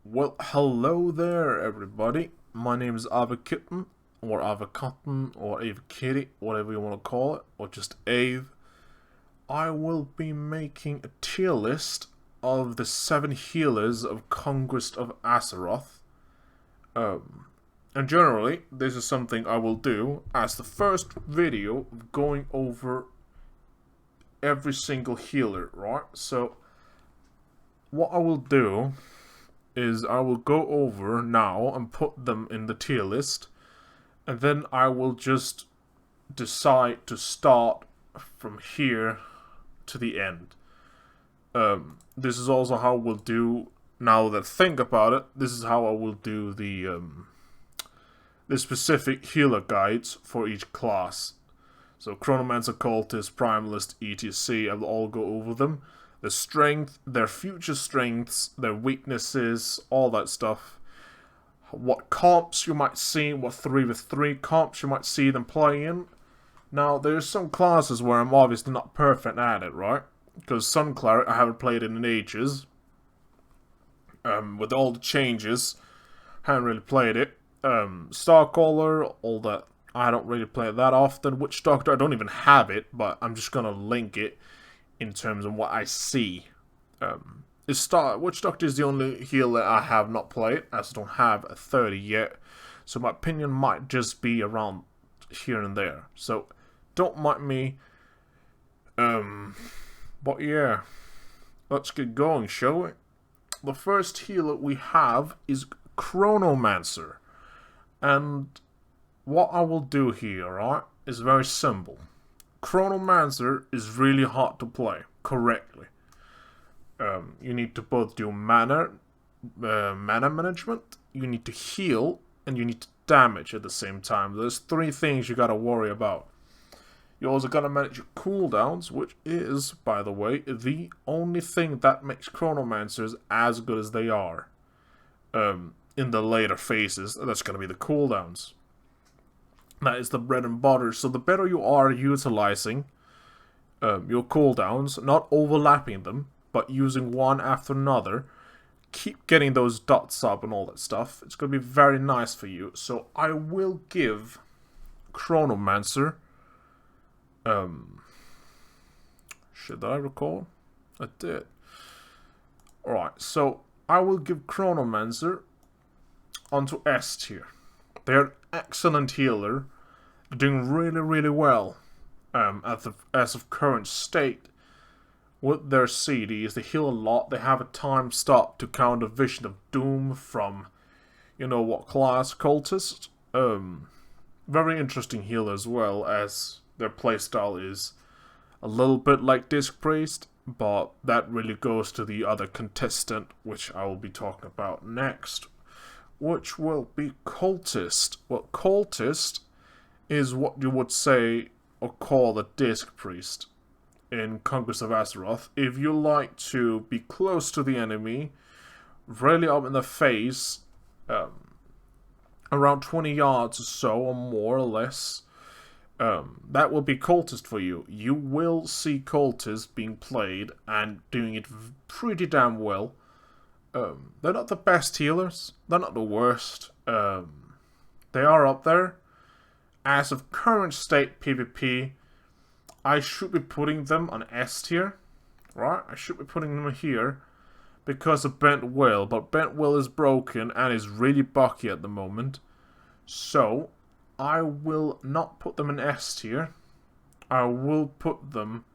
Well, hello there, everybody. My name is Avakitten, or Avacotton, or Avakitty, whatever you want to call it, or just Ave. I will be making a tier list of the 7 healers of Conquest of Azeroth. And generally, this is something I will do as the first video of going over every single healer, right? So, what I will do is I will go over now and put them in the tier list, and then I will just decide to start from here to the end. This is also how we'll do, now that I think about it, this is how I will do the specific healer guides for each class. So Chronomancer, Cultist, Primalist, etc. I will all go over them. Their strength, their future strengths, their weaknesses, all that stuff. What comps you might see, what 3v3 comps you might see them play in. Now, there's some classes where I'm obviously not perfect at it, right? Because Sun Cleric, I haven't played it in ages. With all the changes, haven't really played it. Starcaller, all that, I don't really play it that often. Witch Doctor, I don't even have it, but I'm just gonna link it in terms of what I see. Witch Doctor is the only healer I have not played, as I don't have a 30 yet. So my opinion might just be around here and there. So don't mind me. But yeah, let's get going, shall we? The first healer we have is Chronomancer. And what I will do here, right, is very simple. Chronomancer is really hard to play correctly. You need to both do mana management, you need to heal, and you need to damage at the same time. There's 3 things you gotta worry about. You also gotta manage your cooldowns, which is, by the way, the only thing that makes Chronomancers as good as they are. In the later phases, that's gonna be the cooldowns. That is the bread and butter. So the better you are utilizing your cooldowns, not overlapping them, but using one after another, keep getting those dots up and all that stuff, it's going to be very nice for you. So I will give Chronomancer... Shit, did I record? I did. Alright, so I will give Chronomancer onto S tier. They're an excellent healer. They're doing really, really well as of current state. With their CDs, they heal a lot. They have a time stop to counter Vision of Doom from, you know what class, Cultist. Very interesting healer as well, as their playstyle is a little bit like Disc Priest, but that really goes to the other contestant, which I will be talking about next, which will be Cultist. Well, Cultist is what you would say or call the Disc Priest in Conquest of Azeroth. If you like to be close to the enemy, really up in the face, around 20 yards or so, or more or less, that will be Cultist for you. You will see Cultist being played and doing it pretty damn well. They're not the best healers. They're not the worst. They are up there. As of current state PvP, I should be putting them on S tier. Right? I should be putting them here because of Bent Will. But Bent Will is broken and is really bucky at the moment. So, I will not put them in S tier. I will put them,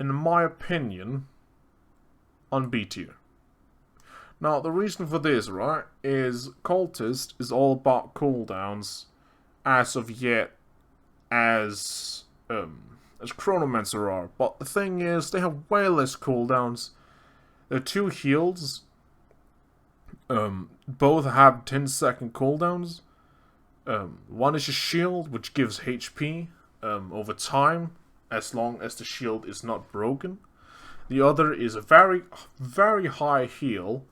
in my opinion, on B tier. Now, the reason for this, right, is Cultist is all about cooldowns as of yet as Chronomancer are. But the thing is, they have way less cooldowns. Their 2 heals both have 10-second cooldowns. One is a shield, which gives HP over time, as long as the shield is not broken. The other is a very, very high heal,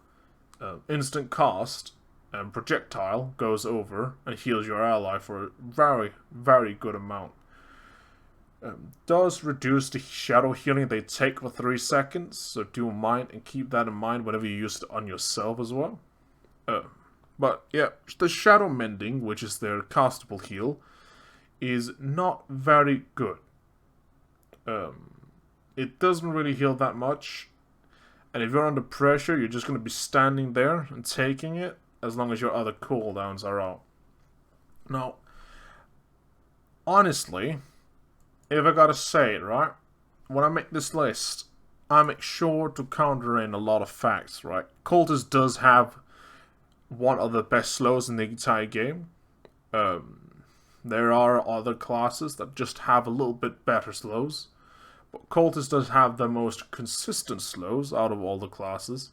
instant cast, and projectile goes over and heals your ally for a very, very good amount. Does reduce the shadow healing they take for 3 seconds, so do mind and keep that in mind whenever you use it on yourself as well. But yeah, the shadow mending, which is their castable heal, is not very good. It doesn't really heal that much, and if you're under pressure, you're just going to be standing there and taking it as long as your other cooldowns are out. Now, honestly, if I gotta say it, right, when I make this list, I make sure to counter in a lot of facts, right? Cultist does have one of the best slows in the entire game. There are other classes that just have a little bit better slows, but Cultist does have the most consistent slows out of all the classes,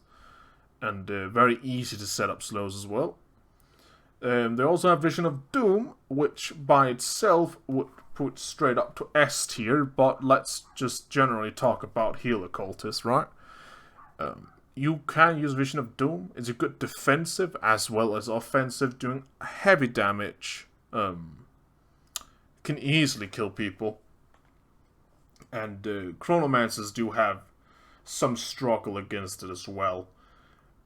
and very easy to set up slows as well. They also have Vision of Doom, which by itself would put straight up to S tier, but let's just generally talk about healer cultists, right? You can use Vision of Doom. It's a good defensive as well as offensive, doing heavy damage. Can easily kill people. And Chronomancers do have some struggle against it as well.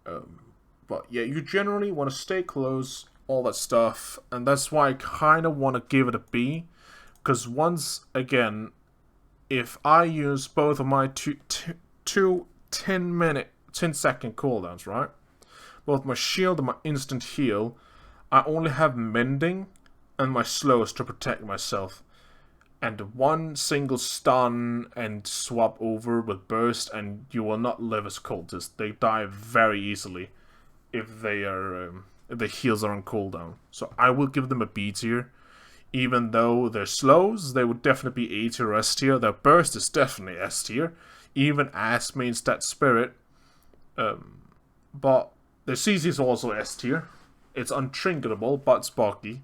But yeah, you generally want to stay close, all that stuff, and that's why I kind of want to give it a B, because once again, if I use both of my two 10-second cooldowns, right, both my shield and my instant heal, I only have mending and my slows to protect myself, and one single stun and swap over with burst and you will not live as cultists. They die very easily if they are if the heals are on cooldown. So I will give them a B tier. Even though their slows, they would definitely be A tier or S tier. Their burst is definitely S tier, even as main stat spirit. But their CC is also S tier. It's untrinketable, but it's bulky,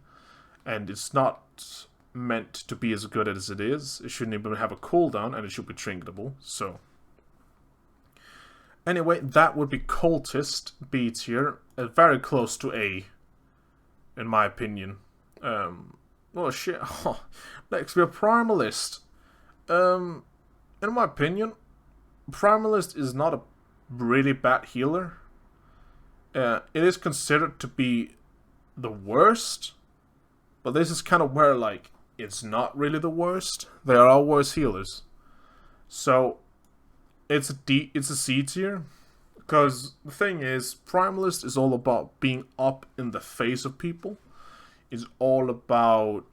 and it's not meant to be as good as it is. It shouldn't even have a cooldown, and it should be trinketable. So anyway, that would be Cultist, B tier, very close to A, in my opinion. Oh shit. Oh, next we have Primalist. In my opinion, Primalist is not a really bad healer. It is considered to be the worst, but this is kind of where, like, it's not really the worst. There are worse healers. So it's a C tier, because the thing is, Primalist is all about being up in the face of people. It's all about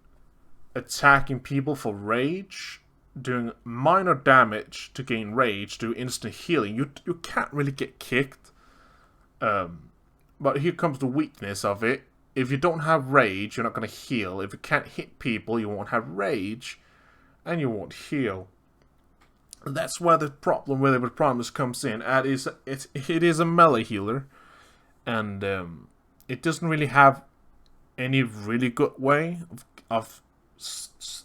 attacking people for rage, doing minor damage to gain rage, do instant healing. You can't really get kicked. But here comes the weakness of it. If you don't have rage, you're not going to heal. If you can't hit people, you won't have rage, and you won't heal. And that's where the problem with Primalist comes in. It is a melee healer, and it doesn't really have any really good way of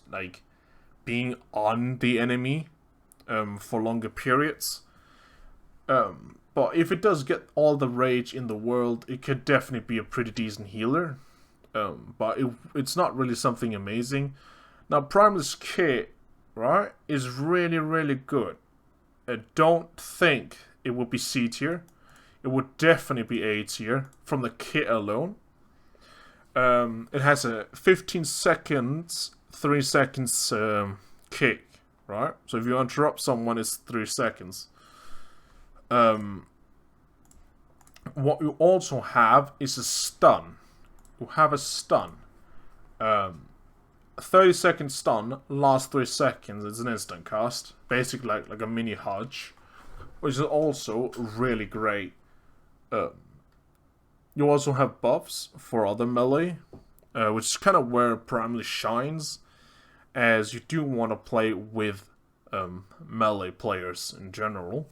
like being on the enemy for longer periods. But if it does get all the rage in the world, it could definitely be a pretty decent healer. But it's not really something amazing. Now, Primalist kit, right, is really, really good. I don't think it would be C tier. It would definitely be A tier from the kit alone. It has a 15 seconds, 3 seconds kick, right? So if you interrupt someone, it's 3 seconds. What you also have is a stun. You have a stun. 30-second stun, last 3 seconds, it's an instant cast. Basically like a mini Hodge, which is also really great. You also have buffs for other melee, which is kind of where Primalist shines, as you do want to play with melee players in general.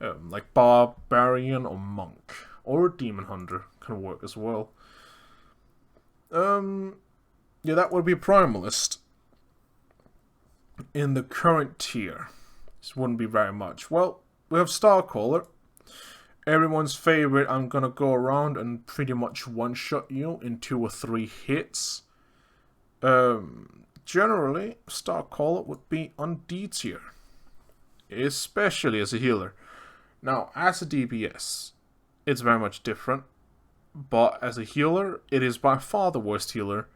Like Barbarian or Monk, or Demon Hunter can work as well. Yeah, that would be Primalist. In the current tier, this wouldn't be very much. Well, we have Starcaller. Everyone's favorite. I'm gonna go around and pretty much one-shot you in 2 or 3 hits. generally, Starcaller would be on D tier, especially as a healer. Now, as a DPS, it's very much different, but as a healer, it is by far the worst healer.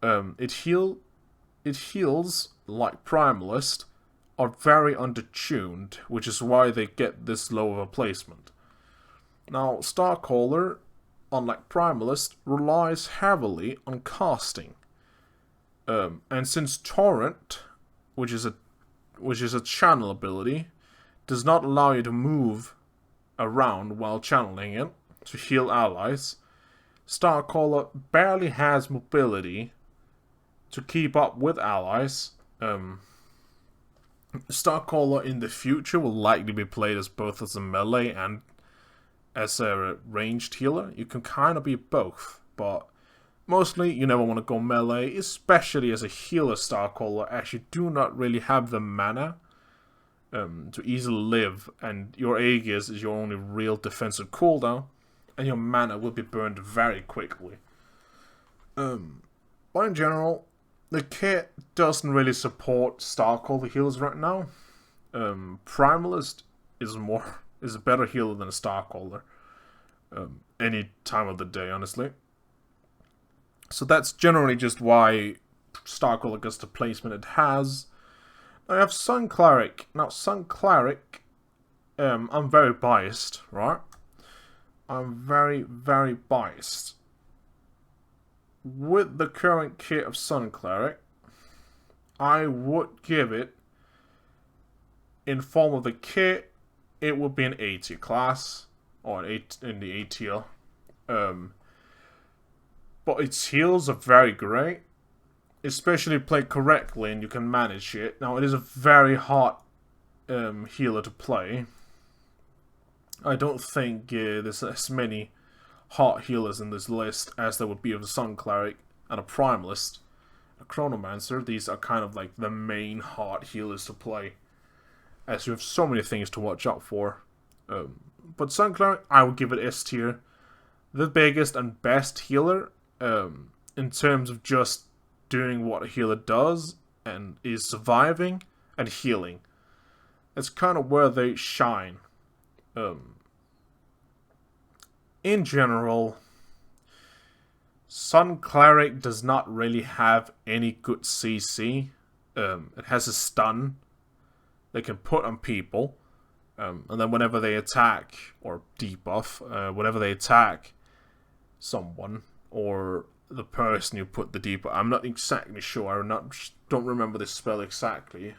It heals like Primalist, are very undertuned, which is why they get this low of a placement. Now, Starcaller, unlike Primalist, relies heavily on casting. And since Torrent, which is a channel ability, does not allow you to move around while channeling it to heal allies, Starcaller barely has mobility to keep up with allies. Starcaller in the future will likely be played as both as a melee and as a ranged healer. You can kind of be both, but mostly you never want to go melee, especially as a healer. Starcaller actually do not really have the mana to easily live, and your Aegis is your only real defensive cooldown, and your mana will be burned very quickly. But in general, the kit doesn't really support Starcaller healers right now. Primalist is a better healer than a Starcaller. Any time of the day, honestly. So that's generally just why Starcaller gets the placement it has. I have Sun Cleric. Now, Sun Cleric, I'm very biased, right? I'm very, very biased. With the current kit of Sun Cleric, I would give it, in form of the kit, it would be an A tier class, or in the A tier. But its heals are very great, especially played correctly and you can manage it. Now, it is a very hard healer to play. I don't think there's as many hard healers in this list as there would be of a Sun Cleric and a Primalist. A Chronomancer, these are kind of like the main hard healers to play, as you have so many things to watch out for. But Sun Cleric, I would give it S tier. The biggest and best healer, in terms of just doing what a healer does, and is surviving and healing. That's kind of where they shine. In general, Sun Cleric does not really have any good CC. It has a stun they can put on people, and then whenever they attack, or debuff, whenever they attack someone, or the person you put the debuff, I'm not exactly sure, don't remember this spell exactly,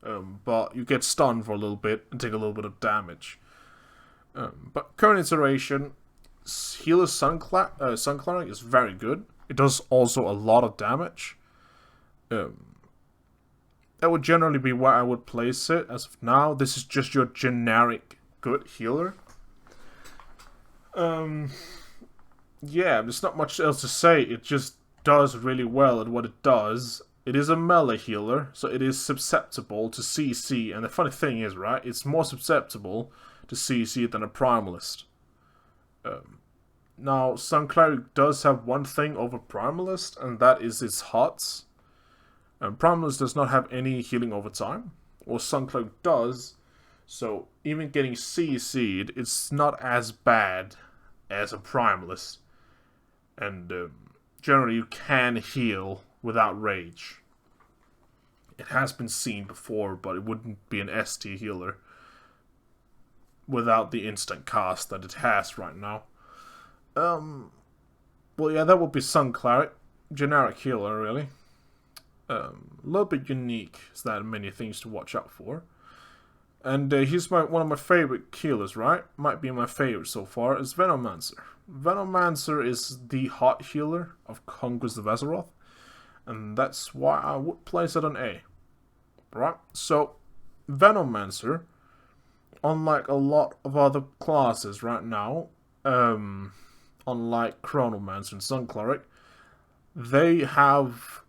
but you get stunned for a little bit and take a little bit of damage. But current iteration, healer Sun Cleric is very good. It does also a lot of damage. That would generally be where I would place it as of now. This is just your generic good healer. Yeah, there's not much else to say. It just does really well at what it does. It is a melee healer, so it is susceptible to CC. And the funny thing is, right, it's more susceptible to CC than a Primalist. Now, Sun Cleric does have one thing over Primalist, and that is its HOTS. Primalist does not have any healing over time, or Sun Cleric does, so even getting CC'd, it's not as bad as a Primalist. And generally you can heal without rage. It has been seen before, but it wouldn't be an ST healer without the instant cast that it has right now. Well, yeah, that would be Sun Cleric. Generic healer, really. A little bit unique, is that many things to watch out for. And he's one of my favorite healers, right? Might be my favorite so far, is Venomancer. Venomancer is the hot healer of Conquest of Azeroth, and that's why I would place it on A. Right? So, Venomancer, unlike a lot of other classes right now, unlike Chronomancer and Sun Cleric, they have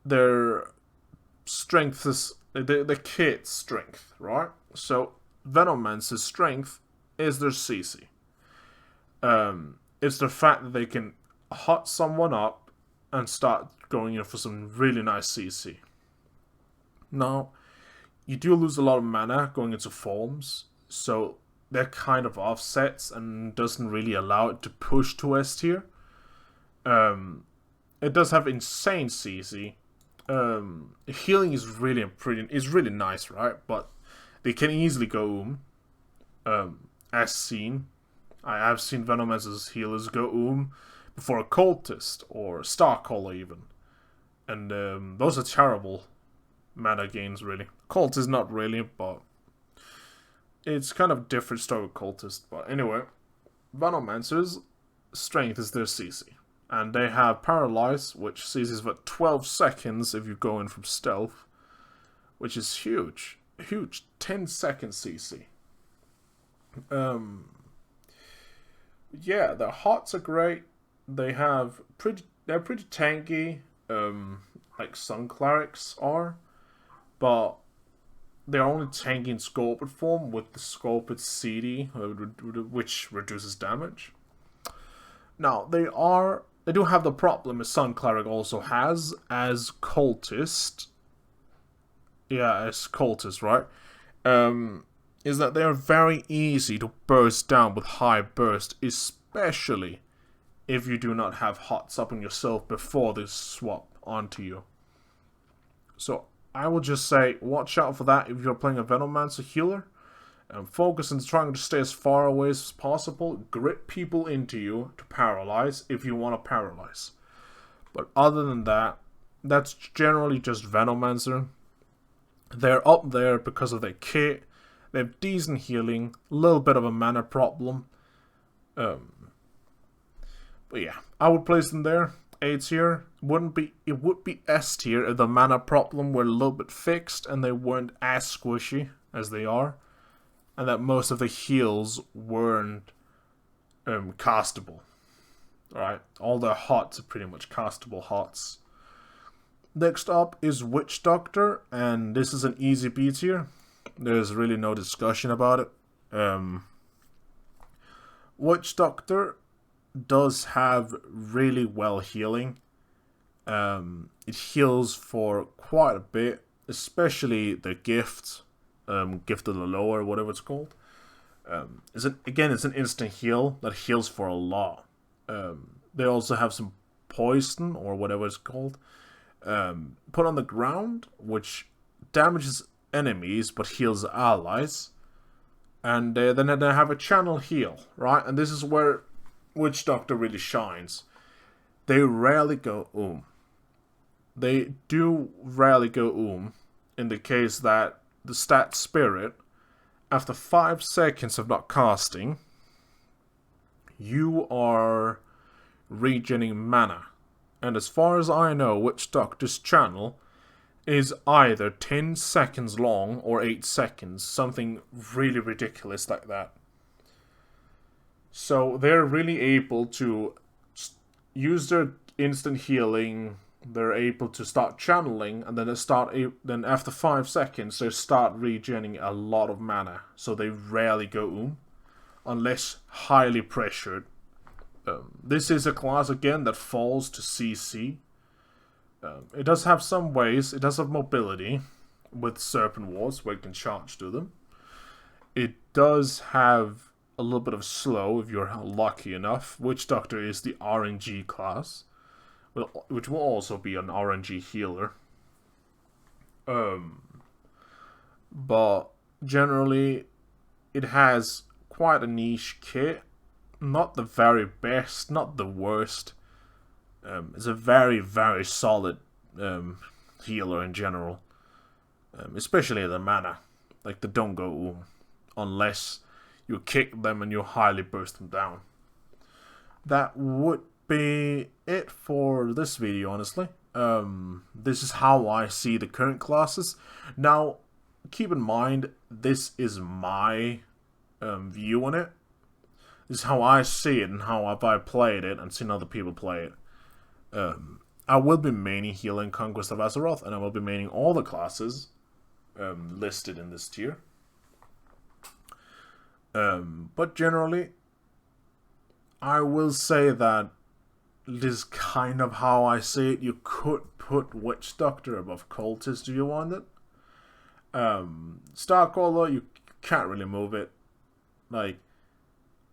their strength is the kit strength, right? So Venomancer's strength is their CC. It's the fact that they can hot someone up and start going in for some really nice CC. Now, you do lose a lot of mana going into forms, so they're kind of offsets and doesn't really allow it to push to S tier. It does have insane CC. Healing is really nice, right? But they can easily go as seen. I have seen Venomancer's healers go before a Cultist or a Starcaller even. And those are terrible mana gains, really. Cult is not really, but it's kind of different story with Cultist. But anyway, Venomancer's strength is their CC. And they have Paralyze, which CCs for 12 seconds if you go in from stealth. Which is huge. Huge. 10 second CC. Yeah, their hots are great. They're pretty tanky, like some clerics are. But they're only tanky in Sculpted form with the Sculpted CD, which reduces damage. Now, they do have the problem as Sun Cleric also has, as Cultist. Yeah, as Cultist, right? Is that they are very easy to burst down with high burst, especially if you do not have hots up on yourself before they swap onto you. So, I will just say, watch out for that if you're playing a Venomancer healer. Focus on trying to stay as far away as possible. Grit people into you to paralyze if you want to paralyze. But other than that, that's generally just Venomancer. They're up there because of their kit. They have decent healing, a little bit of a mana problem. But yeah, I would place them there. A tier. It would be S tier if the mana problem were a little bit fixed and they weren't as squishy as they are. And that most of the heals weren't castable. Alright, all their hots are pretty much castable hots. Next up is Witch Doctor, and this is an easy B tier. There's really no discussion about it. Witch Doctor does have really well healing. It heals for quite a bit, especially the gift. Gift of the Lower, whatever it's called. It's an instant heal that heals for a lot. They also have some poison, or whatever it's called, put on the ground, which damages enemies but heals allies. And then they have a channel heal, right? And this is where Witch Doctor really shines. They rarely go They do rarely go in the case that the stat Spirit, after 5 seconds of not casting, you are regening mana. And as far as I know, Witch Doctor's channel is either 10 seconds long or 8 seconds, something really ridiculous like that. So they're really able to use their instant healing. They're able to start channeling, and then then after 5 seconds they start regenerating a lot of mana. So they rarely go unless highly pressured. This is a class again that falls to CC. It does have some ways. It does have mobility with Serpent Wards where you can charge to them. It does have a little bit of slow if you're lucky enough. Witch Doctor is the RNG class, which will also be an RNG healer. But generally, it has quite a niche kit. Not the very best, not the worst. It's a very, very solid healer in general. Especially the mana. Like, they don't go unless you kick them and you highly burst them down. That would be it for this video, honestly. This is how I see the current classes. Now, keep in mind, this is my view on it. This is how I see it and how I played it and seen other people play it. I will be maining healing Conquest of Azeroth, and I will be maining all the classes listed in this tier. But generally, I will say that this is kind of how I see it. You could put Witch Doctor above Cultist if you want it. Starcaller, you can't really move it. Like,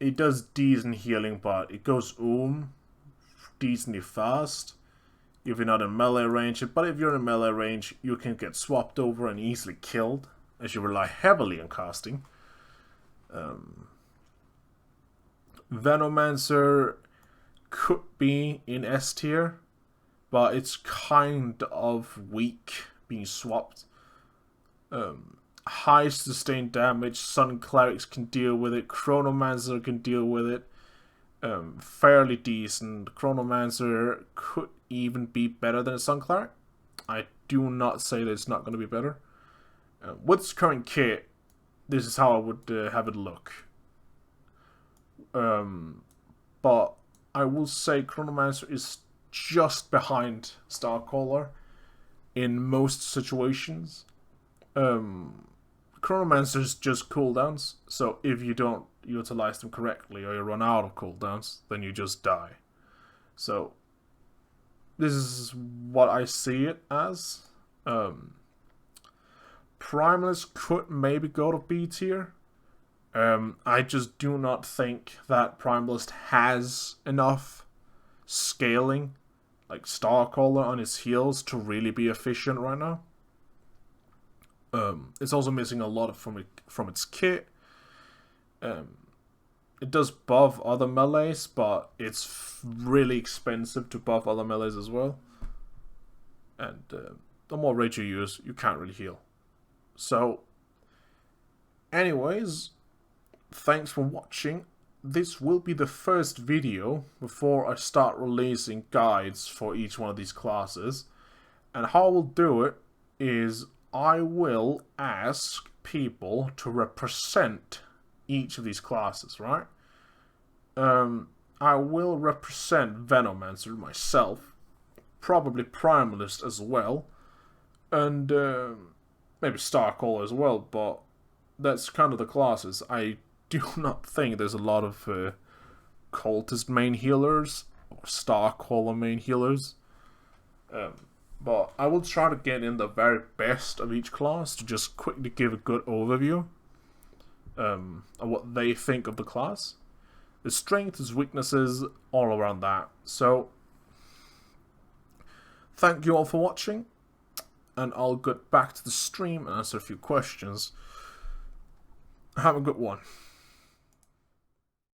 it does decent healing, but it goes decently fast if you're not in melee range. But if you're in melee range, you can get swapped over and easily killed, as you rely heavily on casting. Venomancer could be in S tier, but it's kind of weak being swapped. High sustained damage, Sun Clerics can deal with it, Chronomancer can deal with it. Fairly decent. Chronomancer could even be better than a Sun Cleric. I do not say that it's not going to be better. With its current kit, this is how I would have it look. But I will say Chronomancer is just behind Starcaller in most situations. Chronomancer's just cooldowns, so if you don't utilize them correctly or you run out of cooldowns, then you just die. So this is what I see it as. Primalist could maybe go to B tier. I just do not think that Primalist has enough scaling, like Starcaller on his heals, to really be efficient right now. It's also missing a lot from its kit. It does buff other melees, but it's really expensive to buff other melees as well. And the more rage you use, you can't really heal. So, anyways, thanks for watching. This will be the first video before I start releasing guides for each one of these classes. And how I will do it is I will ask people to represent each of these classes, right? I will represent Venomancer myself, probably Primalist as well, and maybe Starcaller as well, but that's kind of the classes. I do not think there's a lot of Cultist main healers or Starcaller main healers. But I will try to get in the very best of each class to just quickly give a good overview of what they think of the class. The strengths, its weaknesses, all around that. So, thank you all for watching, and I'll get back to the stream and answer a few questions. Have a good one.